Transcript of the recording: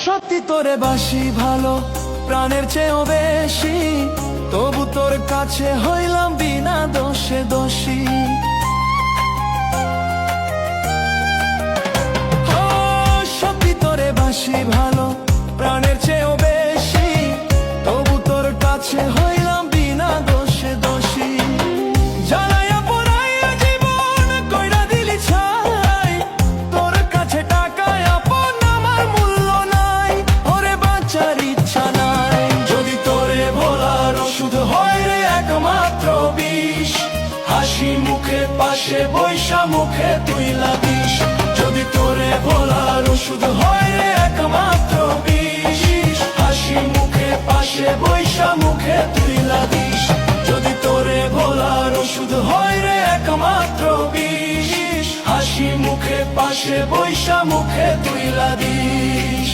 সত্যি তোরে বাসি ভালো প্রাণের চেয়েও বেশি, তবু তোর কাছে হইলাম বিনা দোষে দোষী। সত্যি তোরে বাসি ভালো প্রাণের চেয়েও বেশি, তবু তোর কাছে হইলাম বিনা দোষে দোষী। জ্বালাইয়া পোড়াইয়া জীবন কইরা দিলি ছাই, তোর কাছে টাকায় আপন আমার মূল্য নাই, ওরে বাঁচার ইচ্ছা নাই। যদি তোরে ভোলার ওষুধ হয় রে একমাত্র বিষ, হাসি মুখে পাশে বৈশা মুখে তুই লাগিস। যদি তোরে ভোলার ওষুধ হয় রে একমাত্র বিষ, হাসি মুখে পাশে বৈশা মুখে তুই লাগিস। যদি তোরে ভোলার ওষুধ হয় রে একমাত্র বিষ, হাসি মুখে পাশে বৈশা মুখে তুই লাগিস।